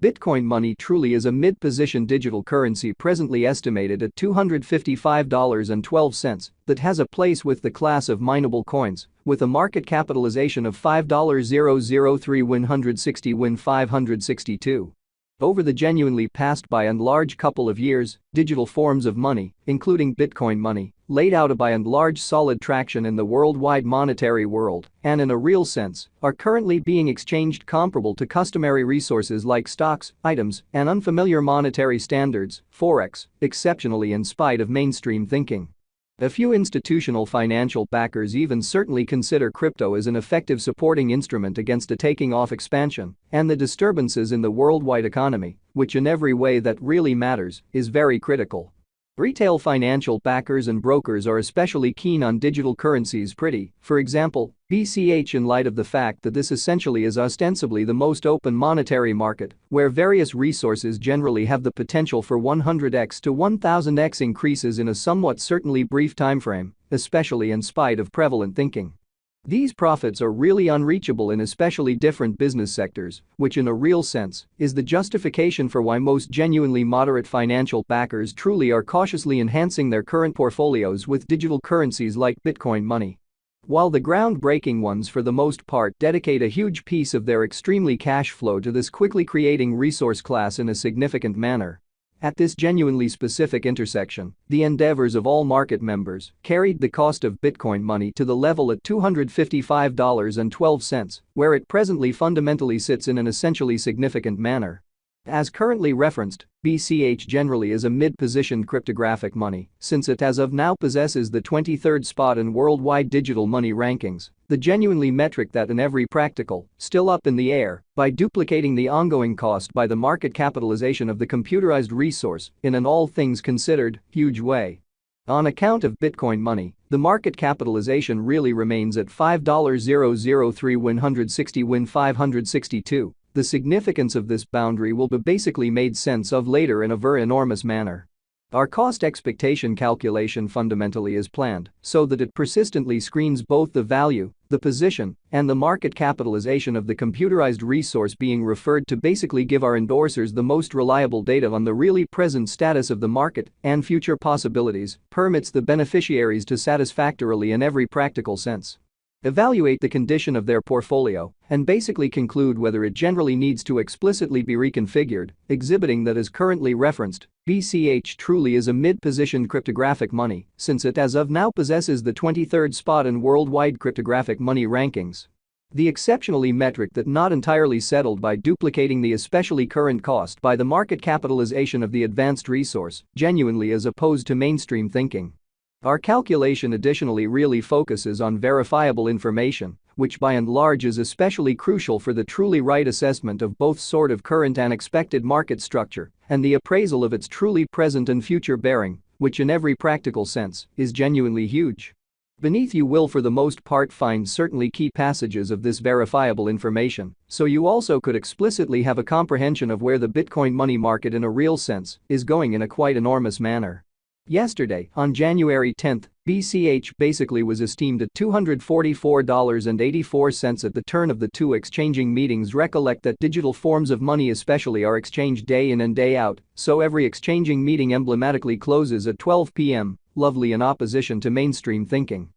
Bitcoin money truly is a mid-position digital currency presently estimated at $255.12 that has a place with the class of mineable coins, with a market capitalization of $5,003,160,562. Over the genuinely past by and large couple of years, digital forms of money, including Bitcoin money, laid out a by and large solid traction in the worldwide monetary world and in a real sense are currently being exchanged comparable to customary resources like stocks, items, and unfamiliar monetary standards, forex, exceptionally in spite of mainstream thinking. A few institutional financial backers even certainly consider crypto as an effective supporting instrument against a taking-off expansion and the disturbances in the worldwide economy, which in every way that really matters is very critical. Retail financial backers and brokers are especially keen on digital currencies for example, BCH in light of the fact that this essentially is ostensibly the most open monetary market, where various resources generally have the potential for 100x to 1000x increases in a somewhat certainly brief timeframe, especially in spite of prevalent thinking. These profits are really unreachable in especially different business sectors, which in a real sense is the justification for why most genuinely moderate financial backers truly are cautiously enhancing their current portfolios with digital currencies like Bitcoin money. While the groundbreaking ones for the most part dedicate a huge piece of their extremely cash flow to this quickly creating resource class in a significant manner. At this genuinely specific intersection, the endeavors of all market members carried the cost of Bitcoin money to the level at $255.12, where it presently fundamentally sits in an essentially significant manner. As currently referenced, BCH generally is a mid-positioned cryptographic money since it as of now possesses the 23rd spot in worldwide digital money rankings, the genuinely metric that in every practical, still up in the air, by duplicating the ongoing cost by the market capitalization of the computerized resource in an all things considered, huge way. On account of Bitcoin money, the market capitalization really remains at $5,003,160,562. The significance of this boundary will be basically made sense of later in a very enormous manner. Our cost expectation calculation fundamentally is planned so that it persistently screens both the value, the position, and the market capitalization of the computerized resource being referred to basically give our endorsers the most reliable data on the really present status of the market and future possibilities, permits the beneficiaries to satisfactorily in every practical sense evaluate the condition of their portfolio and basically conclude whether it generally needs to explicitly be reconfigured, exhibiting that as currently referenced, BCH truly is a mid-positioned cryptographic money since it as of now possesses the 23rd spot in worldwide cryptographic money rankings. The exceptionally metric that not entirely settled by duplicating the especially current cost by the market capitalization of the advanced resource, genuinely as opposed to mainstream thinking. Our calculation additionally really focuses on verifiable information, which by and large is especially crucial for the truly right assessment of both sort of current and expected market structure and the appraisal of its truly present and future bearing, which in every practical sense is genuinely huge. Beneath you will for the most part find certainly key passages of this verifiable information, so you also could explicitly have a comprehension of where the Bitcoin money market in a real sense is going in a quite enormous manner. Yesterday, on January 10, BCH basically was esteemed at $244.84 at the turn of the two exchanging meetings. Recollect that digital forms of money especially are exchanged day in and day out, so every exchanging meeting emblematically closes at 12 p.m., lovely in opposition to mainstream thinking.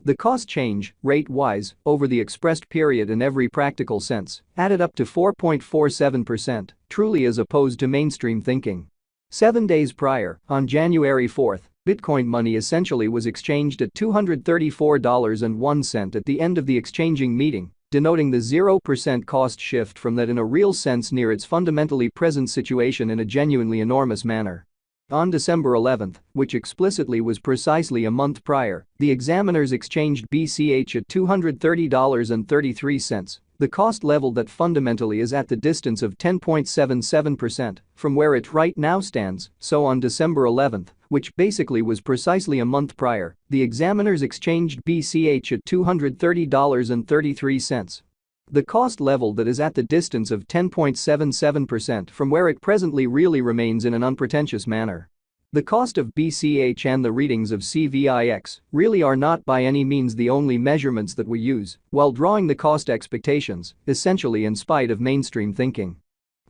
The cost change, rate-wise, over the expressed period in every practical sense, added up to 4.47%, truly as opposed to mainstream thinking. 7 days prior, on January 4, Bitcoin money essentially was exchanged at $234.01 at the end of the exchanging meeting, denoting the 0% cost shift from that in a real sense near its fundamentally present situation in a genuinely enormous manner. On December 11, which explicitly was precisely a month prior, the examiners exchanged BCH at $230.33. The cost level that fundamentally is at the distance of 10.77% from where it right now stands, so on December 11, which basically was precisely a month prior, the examiners exchanged BCH at $230.33. The cost level that is at the distance of 10.77% from where it presently really remains in an unpretentious manner. The cost of BCH and the readings of CVIX really are not by any means the only measurements that we use while drawing the cost expectations, essentially in spite of mainstream thinking.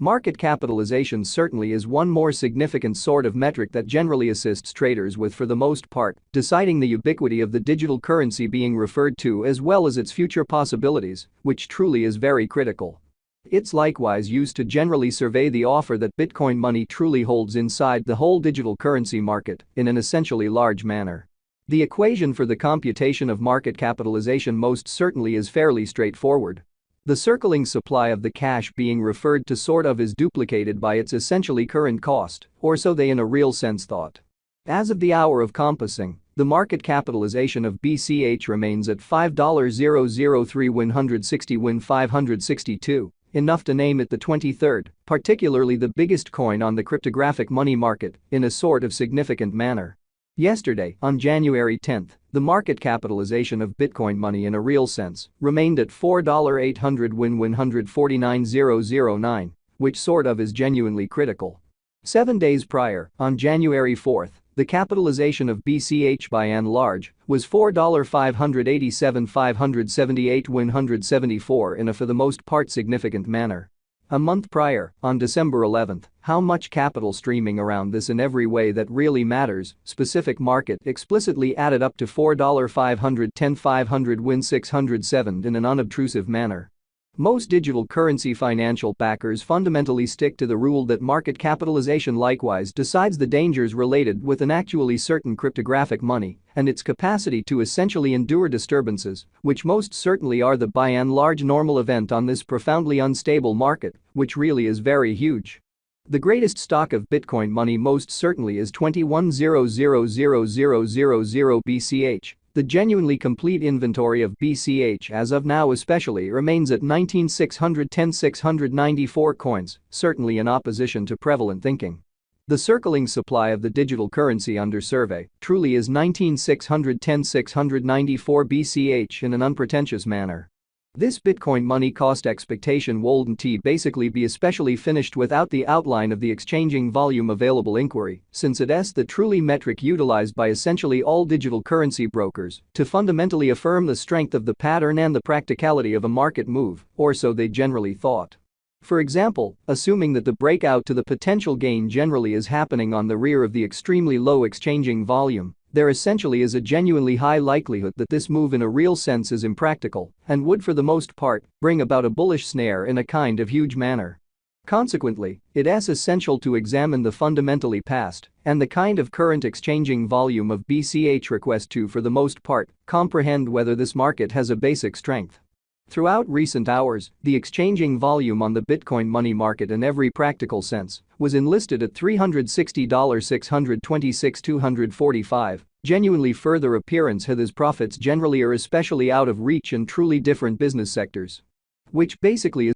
Market capitalization certainly is one more significant sort of metric that generally assists traders with, for the most part, deciding the ubiquity of the digital currency being referred to as well as its future possibilities, which truly is very critical. It's likewise used to generally survey the offer that Bitcoin money truly holds inside the whole digital currency market in an essentially large manner. The equation for the computation of market capitalization most certainly is fairly straightforward. The circling supply of the cash being referred to sort of is duplicated by its essentially current cost, or so they in a real sense thought. As of the hour of compassing, the market capitalization of BCH remains at $5,003,160,562, enough to name it the 23rd, particularly the biggest coin on the cryptographic money market, in a sort of significant manner. Yesterday, on January 10, the market capitalization of Bitcoin money in a real sense remained at $4,800,149,009, which sort of is genuinely critical. 7 days prior, on January 4, the capitalization of BCH by and large was $4,587,578,174 in a for the most part significant manner. A month prior, on December 11, how much capital streaming around this in every way that really matters, specific market explicitly added up to $4,510,500,607 in an unobtrusive manner. Most digital currency financial backers fundamentally stick to the rule that market capitalization likewise decides the dangers related with an actually certain cryptographic money and its capacity to essentially endure disturbances, which most certainly are the by and large normal event on this profoundly unstable market, which really is very huge. The greatest stock of Bitcoin money most certainly is 21,000,000 BCH. The genuinely complete inventory of BCH as of now especially remains at 19,610,694 coins, certainly in opposition to prevalent thinking. The circling supply of the digital currency under survey truly is 19,610,694 BCH in an unpretentious manner. This Bitcoin money cost expectation wouldn't basically be especially finished without the outline of the exchanging volume available inquiry, since it's the truly metric utilized by essentially all digital currency brokers to fundamentally affirm the strength of the pattern and the practicality of a market move, or so they generally thought. For example, assuming that the breakout to the potential gain generally is happening on the rear of the extremely low exchanging volume, there essentially is a genuinely high likelihood that this move in a real sense is impractical and would for the most part bring about a bullish snare in a kind of huge manner. Consequently, it's essential to examine the fundamentally past and the kind of current exchanging volume of BCH request to for the most part comprehend whether this market has a basic strength. Throughout recent hours, the exchanging volume on the Bitcoin money market in every practical sense was enlisted at $360,626,245, genuinely further appearance his profits generally are especially out of reach in truly different business sectors. Which basically is